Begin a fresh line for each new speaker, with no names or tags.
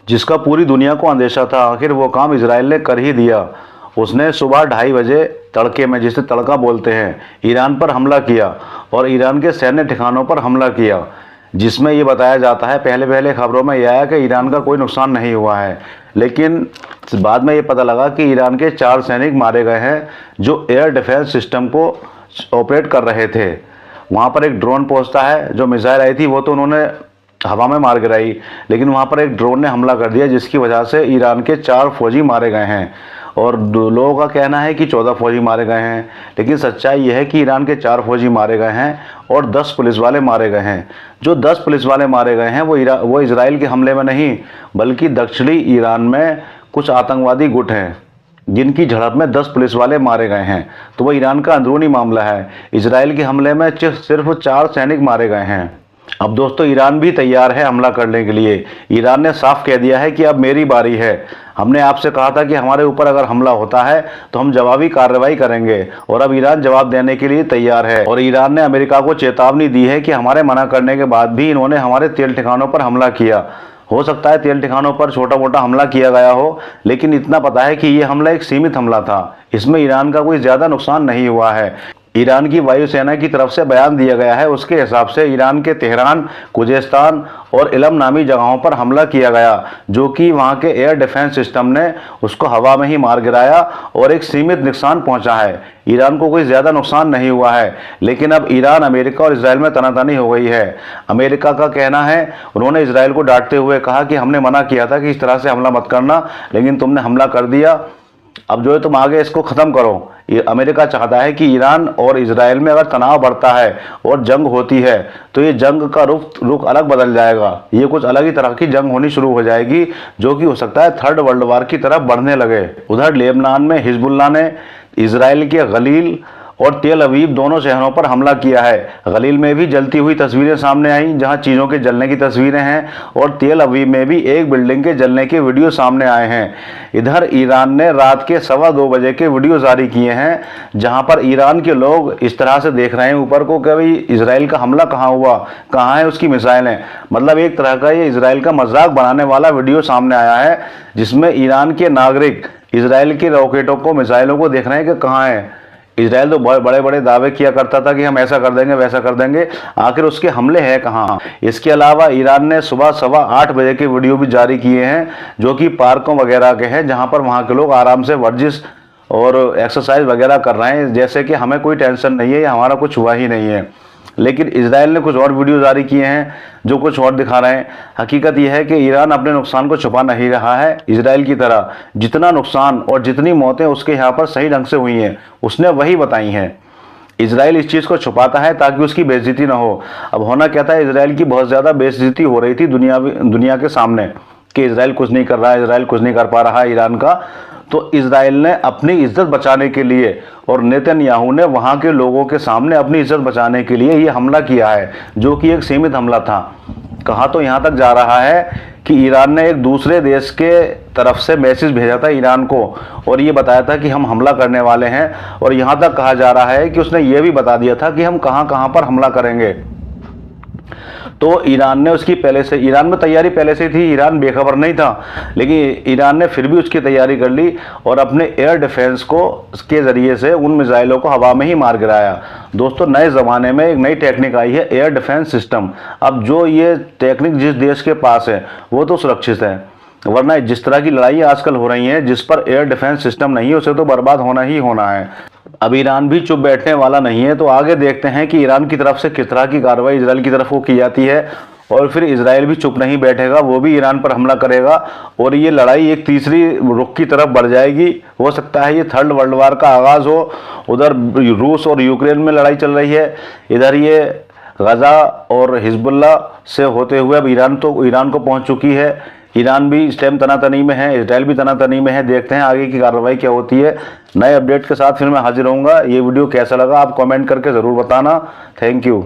जिसका पूरी दुनिया को अंदेशा था, आखिर वो काम इजराइल ने कर ही दिया। उसने सुबह 2:30 बजे तड़के में, जिसे तड़का बोलते हैं, ईरान पर हमला किया और ईरान के सैन्य ठिकानों पर हमला किया, जिसमें ये बताया जाता है, पहले पहले खबरों में यह आया कि ईरान का कोई नुकसान नहीं हुआ है, लेकिन बाद में ये पता लगा कि ईरान के 4 सैनिक मारे गए हैं जो एयर डिफेंस सिस्टम को ऑपरेट कर रहे थे। वहाँ पर एक ड्रोन पहुँचता है, जो मिसाइल आई थी वो तो उन्होंने हवा में मार गिराई, लेकिन वहाँ पर एक ड्रोन ने हमला कर दिया, जिसकी वजह से ईरान के 4 फौजी मारे गए हैं। और लोगों का कहना है कि 14 फौजी मारे गए हैं, लेकिन सच्चाई यह है कि ईरान के 4 फौजी मारे गए हैं और 10 पुलिस वाले मारे गए हैं। जो 10 पुलिस वाले मारे गए हैं वो इजराइल के हमले में नहीं, बल्कि दक्षिणी ईरान में कुछ आतंकवादी गुट हैं जिनकी झड़प में 10 पुलिस वाले मारे गए हैं। तो वो ईरान का अंदरूनी मामला है। इजराइल के हमले में सिर्फ 4 सैनिक मारे गए हैं। अब दोस्तों, ईरान भी तैयार है हमला करने के लिए। ईरान ने साफ कह दिया है कि अब मेरी बारी है। हमने आपसे कहा था कि हमारे ऊपर अगर हमला होता है तो हम जवाबी कार्रवाई करेंगे, और अब ईरान जवाब देने के लिए तैयार है। और ईरान ने अमेरिका को चेतावनी दी है कि हमारे मना करने के बाद भी इन्होंने हमारे तेल ठिकानों पर हमला किया। हो सकता है तेल ठिकानों पर छोटा मोटा हमला किया गया हो, लेकिन इतना पता है कि ये हमला एक सीमित हमला था। इसमें ईरान का कोई ज़्यादा नुकसान नहीं हुआ है। ईरान की वायुसेना की तरफ से बयान दिया गया है, उसके हिसाब से ईरान के तेहरान, खुजेस्तान और इलम नामी जगहों पर हमला किया गया, जो कि वहां के एयर डिफेंस सिस्टम ने उसको हवा में ही मार गिराया और एक सीमित नुकसान पहुंचा है। ईरान को कोई ज़्यादा नुकसान नहीं हुआ है, लेकिन अब ईरान, अमेरिका और इसराइल में तनातनी हो गई है। अमेरिका का कहना है, उन्होंने इसराइल को डांटते हुए कहा कि हमने मना किया था कि इस तरह से हमला मत करना, लेकिन तुमने हमला कर दिया, अब जो है तुम आगे इसको ख़त्म करो। ये अमेरिका चाहता है कि ईरान और इजराइल में अगर तनाव बढ़ता है और जंग होती है तो ये जंग का रुख अलग बदल जाएगा। ये कुछ अलग ही तरह की जंग होनी शुरू हो जाएगी, जो कि हो सकता है 3rd वर्ल्ड वार की तरफ बढ़ने लगे। उधर लेबनान में हिजबुल्लाह ने इजराइल के गलील और तेल अवीव दोनों शहरों पर हमला किया है। गलील में भी जलती हुई तस्वीरें सामने आई, जहां चीज़ों के जलने की तस्वीरें हैं, और तेल अवीव में भी एक बिल्डिंग के जलने के वीडियो सामने आए हैं। इधर ईरान ने रात के 2:15 बजे के वीडियो जारी किए हैं, जहां पर ईरान के लोग इस तरह से देख रहे हैं ऊपर को कि भाई इसराइल का हमला कहाँ हुआ, कहाँ है उसकी मिसाइलें। मतलब एक तरह का ये इसराइल का मजाक बनाने वाला वीडियो सामने आया है, जिसमें ईरान के नागरिक इसराइल के रॉकेटों को, मिसाइलों को देख रहे हैं कि कहाँ है। इजराइल तो बहुत बड़े बड़े दावे किया करता था कि हम ऐसा कर देंगे, वैसा कर देंगे, आखिर उसके हमले हैं कहाँ। इसके अलावा ईरान ने सुबह 8:15 बजे के वीडियो भी जारी किए हैं, जो कि पार्कों वगैरह के हैं, जहाँ पर वहाँ के लोग आराम से वर्जिश और एक्सरसाइज वगैरह कर रहे हैं, जैसे कि हमें कोई टेंशन नहीं है या हमारा कुछ हुआ ही नहीं है। लेकिन इजराइल ने कुछ और वीडियो जारी किए हैं जो कुछ और दिखा रहे हैं। हकीकत यह है कि ईरान अपने नुकसान को छुपा नहीं रहा है। इजराइल की तरह जितना नुकसान और जितनी मौतें उसके यहाँ पर सही ढंग से हुई हैं, उसने वही बताई हैं। इजराइल इस चीज़ को छुपाता है ताकि उसकी बेइज्जती ना हो। अब होना क्या था, इजराइल की बहुत ज़्यादा बेइज्जती हो रही थी दुनिया के सामने कि इजराइल कुछ नहीं कर रहा है, इजराइल कुछ नहीं कर पा रहा है ईरान का। तो इजराइल ने अपनी इज्जत बचाने के लिए और नेतन्याहू ने वहाँ के लोगों के सामने अपनी इज्जत बचाने के लिए ये हमला किया है, जो कि एक सीमित हमला था। कहा तो यहाँ तक जा रहा है कि ईरान ने एक दूसरे देश के तरफ से मैसेज भेजा था ईरान को, और ये बताया था कि हम हमला करने वाले हैं, और यहाँ तक कहा जा रहा है कि उसने ये भी बता दिया था कि हम कहाँ कहाँ पर हमला करेंगे। तो ईरान ने उसकी पहले से, ईरान में तैयारी पहले से थी, ईरान बेखबर नहीं था, लेकिन ईरान ने फिर भी उसकी तैयारी कर ली और अपने एयर डिफेंस को के ज़रिए से उन मिसाइलों को हवा में ही मार गिराया। दोस्तों, नए ज़माने में एक नई टेक्निक आई है, एयर डिफेंस सिस्टम। अब जो ये टेक्निक जिस देश के पास है वो तो सुरक्षित है, वरना जिस तरह की लड़ाई आजकल हो रही हैं, जिस पर एयर डिफेंस सिस्टम नहीं है, उसे तो बर्बाद होना ही होना है। अब ईरान भी चुप बैठने वाला नहीं है, तो आगे देखते हैं कि ईरान की तरफ से किस तरह की कार्रवाई इजराइल की तरफ को की जाती है, और फिर इजराइल भी चुप नहीं बैठेगा, वो भी ईरान पर हमला करेगा, और ये लड़ाई एक तीसरी रुख की तरफ बढ़ जाएगी। हो सकता है ये 3rd वर्ल्ड वार का आगाज़ हो। उधर रूस और यूक्रेन में लड़ाई चल रही है, इधर ये गजा और हिजबुल्लाह से होते हुए अब ईरान को पहुँच चुकी है। ईरान भी इस टाइम तनातनी में है, इजराइल भी तनातनी में है। देखते हैं आगे की कार्रवाई क्या होती है। नए अपडेट के साथ फिर मैं हाजिर होऊंगा। ये वीडियो कैसा लगा आप कमेंट करके ज़रूर बताना। Thank you.